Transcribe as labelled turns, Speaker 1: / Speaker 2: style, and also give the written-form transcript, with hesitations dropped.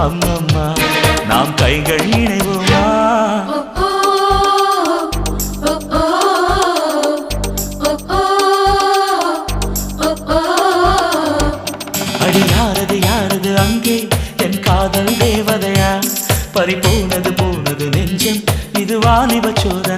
Speaker 1: அம்மம்மா நாம் கைகள் இணைவோமா அடி யாரது யாரது அங்கே என் காதல் தேவதையா பறி போனது போனது நெஞ்சம் இது வாலிப சோதனை